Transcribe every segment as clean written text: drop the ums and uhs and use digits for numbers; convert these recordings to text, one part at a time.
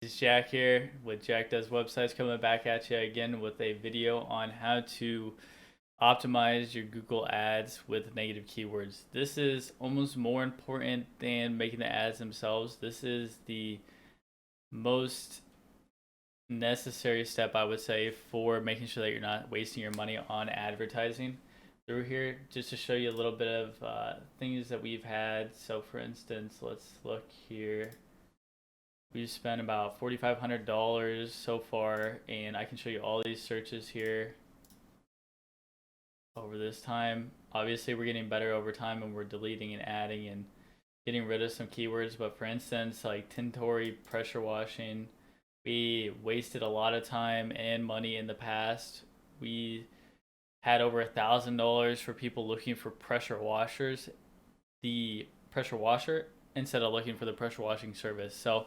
It's Jack here with Jack Does Websites, coming back at you again with a video on how to optimize your Google ads with negative keywords. This is almost more important than making the ads themselves. This is the most necessary step, I would say, for making sure that you're not wasting your money on advertising through here. Just to show you a little bit of things that we've had. So for instance, let's look here. We've spent about $4,500 so far, and I can show you all these searches here over this time. Obviously, we're getting better over time, and we're deleting and adding and getting rid of some keywords. But for instance, like Tintori pressure washing, we wasted a lot of time and money in the past. We had over $1,000 for people looking for pressure washers, the pressure washer, instead of looking for the pressure washing service. So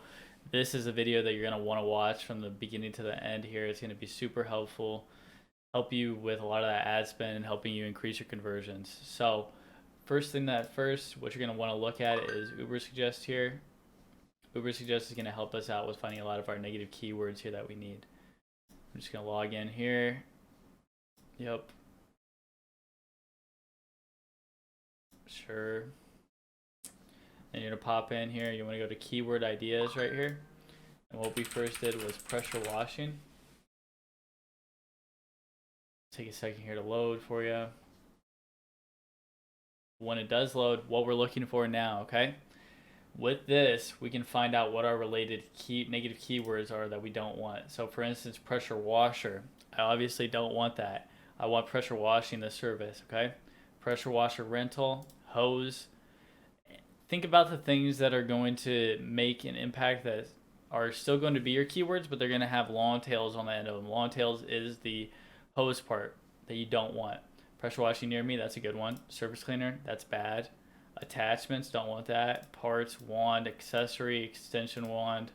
this is a video that you're going to want to watch from the beginning to the end here. It's going to be super helpful, help you with a lot of that ad spend and helping you increase your conversions. So what you're going to want to look at is Ubersuggest here. Ubersuggest is going to help us out with finding a lot of our negative keywords here that we need. I'm just going to log in here. Yep. Sure. And you're going to pop in here. You want to go to keyword ideas right here. And what we first did was pressure washing. Take a second here to load for you. When it does load, what we're looking for now, okay? With this, we can find out what our related negative keywords are that we don't want. So for instance, pressure washer. I obviously don't want that. I want pressure washing the service, okay? Pressure washer rental, hose. Think about the things that are going to make an impact that are still going to be your keywords, but they're going to have long tails on the end of them. Long tails is the hose part that you don't want. Pressure washing near me, that's a good one. Surface cleaner, that's bad. Attachments, don't want that. Parts, wand, accessory, extension wand.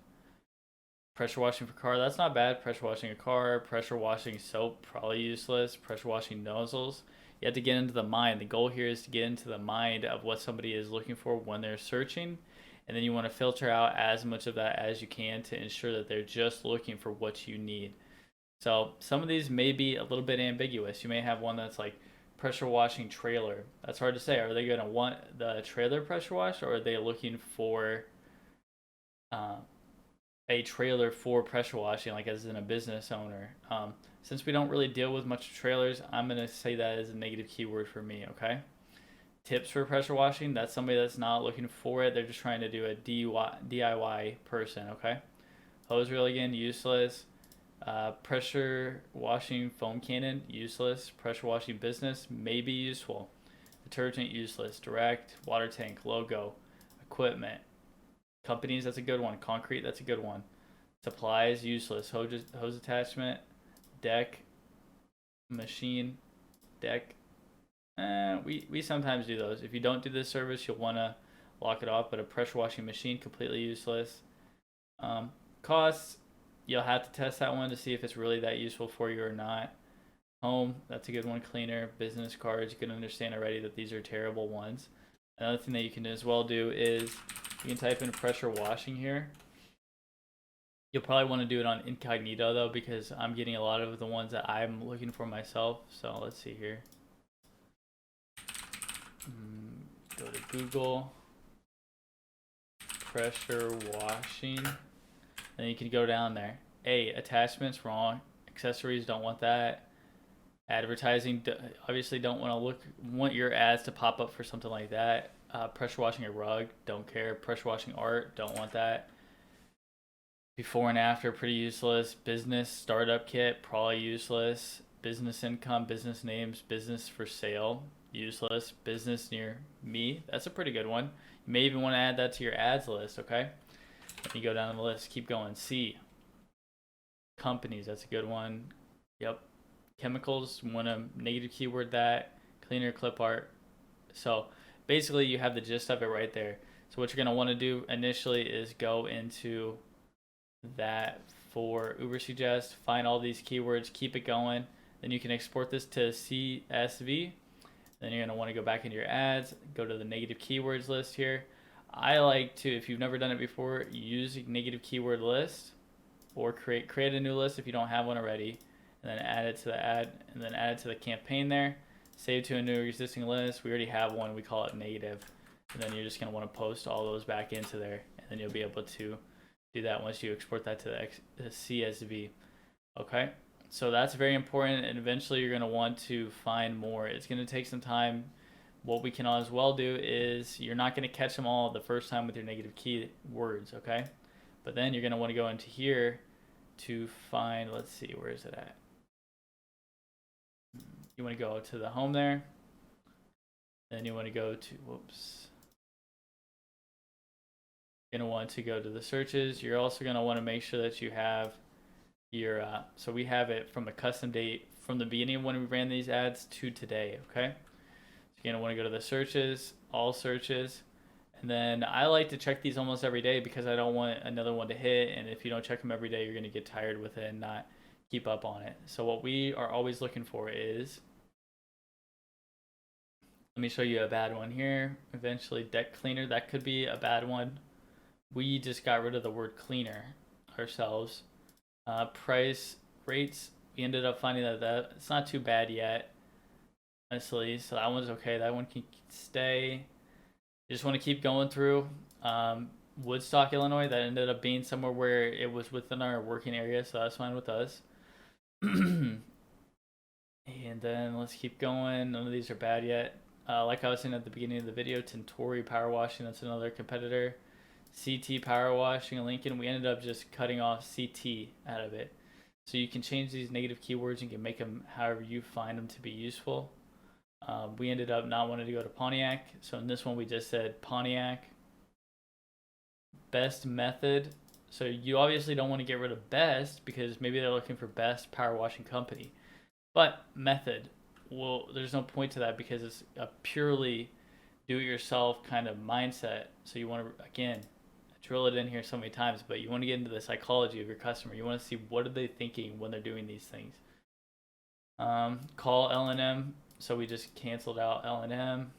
Pressure washing for car, that's not bad. Pressure washing a car. Pressure washing soap, probably useless. Pressure washing nozzles. You have to get into the mind. The goal here is to get into the mind of what somebody is looking for when they're searching. And then you want to filter out as much of that as you can to ensure that they're just looking for what you need. So some of these may be a little bit ambiguous. You may have one that's like pressure washing trailer. That's hard to say. Are they going to want the trailer pressure washed, or are they looking for a trailer for pressure washing, like as in a business owner? Since we don't really deal with much trailers, I'm going to say that is a negative keyword for me, okay? Tips for pressure washing, that's somebody that's not looking for it. They're just trying to do a DIY person, okay? Hose reel again, useless. Pressure washing foam cannon, useless. Pressure washing business, maybe useful. Detergent, useless. Direct, water tank, logo. Equipment. Companies, that's a good one. Concrete, that's a good one. Supplies, useless. Hose attachment. Deck. Machine. Deck. We sometimes do those. If you don't do this service, you'll want to lock it off. But a pressure washing machine, completely useless. Costs, you'll have to test that one to see if it's really that useful for you or not. Home, that's a good one. Cleaner, business cards, you can understand already that these are terrible ones. Another thing that you can as well do is you can type in pressure washing here. You'll probably want to do it on incognito though, because I'm getting a lot of the ones that I'm looking for myself. So let's see here. Go to Google pressure washing, and you can go down there. Attachments, wrong. Accessories, don't want that. Advertising, obviously don't want your ads to pop up for something like that. Pressure washing a rug, don't care. Pressure washing art, don't want that. Before and after, pretty useless. Business startup kit, probably useless. Business income, business names, business for sale, useless. Business near me, that's a pretty good one. You may even want to add that to your ads list, okay? Let me go down the list, keep going. C, companies, that's a good one. Yep. Chemicals, want to negative keyword that. Cleaner, clip art. So basically you have the gist of it right there. So what you're going to want to do initially is go into that for Ubersuggest, find all these keywords, keep it going. Then you can export this to CSV. Then you're going to want to go back into your ads, go to the negative keywords list here. I like to, if you've never done it before, use a negative keyword list. or create a new list if you don't have one already, and then add it to the add it to the campaign there. Save to a new existing list. We already have one. We call it native, and then you're just gonna want to post all those back into there, and then you'll be able to do that once you export that to the CSV. Okay, so that's very important, and eventually you're gonna want to find more. It's gonna take some time. What we can as well do is you're not gonna catch them all the first time with your negative keywords, okay? But then you're gonna want to go into here to find, let's see, where is it at? You want to go to the home there. Then you want to go to, whoops. You're going to want to go to the searches. You're also going to want to make sure that you have your, so we have it from the custom date from the beginning of when we ran these ads to today, okay? So you're going to want to go to the searches, all searches. And then I like to check these almost every day because I don't want another one to hit. And if you don't check them every day, you're going to get tired with it and not keep up on it. So what we are always looking for is, let me show you a bad one here. Eventually deck cleaner, that could be a bad one. We just got rid of the word cleaner ourselves. Price rates, we ended up finding that it's not too bad yet, honestly. So that one's okay. That one can stay. You just want to keep going through. Woodstock, Illinois, that ended up being somewhere where it was within our working area, so that's fine with us. And then let's keep going. None of these are bad yet. Like I was saying at the beginning of the video, Tintori Power Washing, that's another competitor. CT Power Washing, Lincoln, we ended up just cutting off CT out of it. So you can change these negative keywords and you can make them however you find them to be useful. We ended up not wanting to go to Pontiac, so in this one we just said Pontiac. Best method, so you obviously don't want to get rid of best because maybe they're looking for best power washing company. But method, well, there's no point to that because it's a purely do-it-yourself kind of mindset. So you want to, again, drill it in here so many times, but you want to get into the psychology of your customer. You want to see what are they thinking when they're doing these things. Call L&M, so we just canceled out L&M.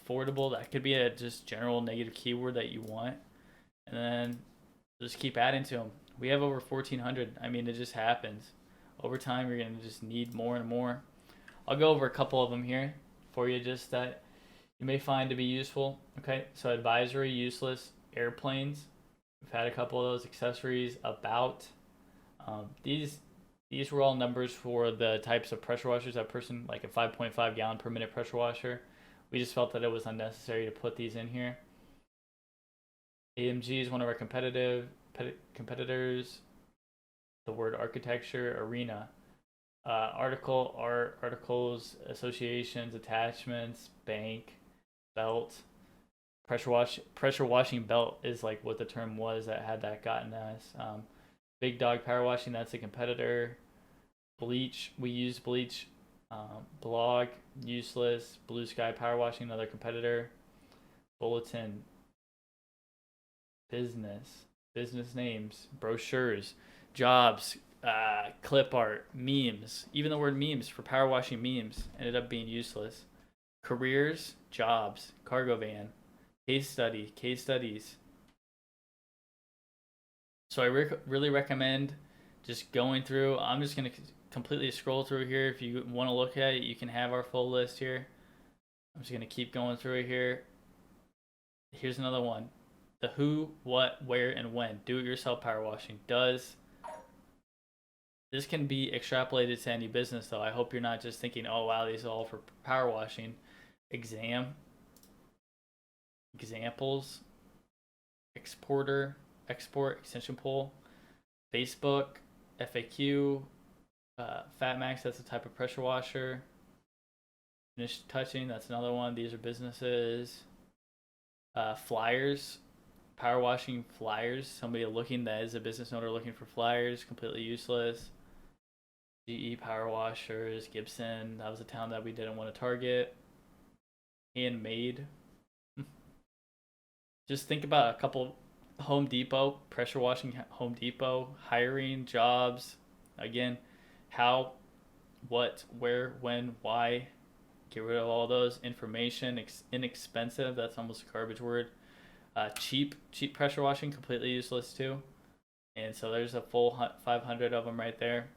Affordable, that could be a just general negative keyword that you want, and then just keep adding to them. We have over 1,400. I mean, it just happens. Over time, you're going to just need more and more. I'll go over a couple of them here for you just that you may find to be useful. Okay, so advisory, useless, airplanes. We've had a couple of those. Accessories, about. These were all numbers for the types of pressure washers. That person, like a 5.5 gallon per minute pressure washer. We just felt that it was unnecessary to put these in here. AMG is one of our competitors. The word architecture, arena, articles, associations, attachments, bank, belt, pressure washing belt is like what the term was that had that gotten us. Big Dog Power Washing, that's a competitor. Bleach, we use bleach. Blog, useless. Blue Sky Power Washing, another competitor. Bulletin, business names, brochures, jobs, clip art, memes. Even the word memes for power washing memes ended up being useless. Careers, jobs, cargo van, case studies. So I really recommend just going through. I'm just going to completely scroll through here. If you want to look at it, you can have our full list here. I'm just going to keep going through it here. Here's another one. The who, what, where, and when. Do-it-yourself power washing. This can be extrapolated to any business, though. I hope you're not just thinking, oh, wow, these are all for power washing. Example, examples, export, extension pull, Facebook, FAQ, Fatmax, that's a type of pressure washer. Finish touching, that's another one. These are businesses. Flyers, power washing flyers. Somebody looking that is a business owner looking for flyers, completely useless. GE power washers, Gibson, that was a town that we didn't want to target. Handmade. Just think about a couple. Home Depot, pressure washing Home Depot, hiring, jobs. Again, how, what, where, when, why. Get rid of all those. Information, inexpensive, that's almost a garbage word. Cheap pressure washing, completely useless too. And so there's a full 500 of them right there.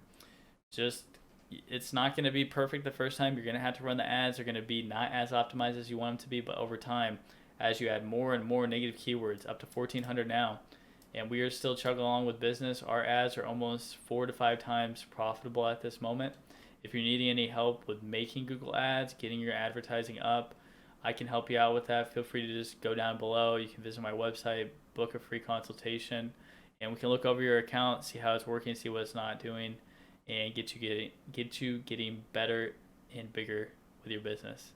Just it's not going to be perfect the first time. You're going to have to run the ads. They're going to be not as optimized as you want them to be, but over time, as you add more and more negative keywords, up to 1,400 now, and we are still chugging along with business. Our ads are almost 4 to 5 times profitable at this moment. If you're needing any help with making Google ads, getting your advertising up, I can help you out with that. Feel free to just go down below. You can visit my website, book a free consultation, and we can look over your account, see how it's working, see what it's not doing, and get you getting better and bigger with your business.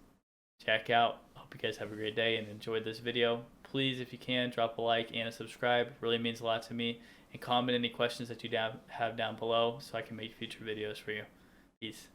Check out. Hope you guys have a great day and enjoyed this video. Please, if you can, drop a like and a subscribe. It really means a lot to me. And comment any questions that you have down below so I can make future videos for you. Peace.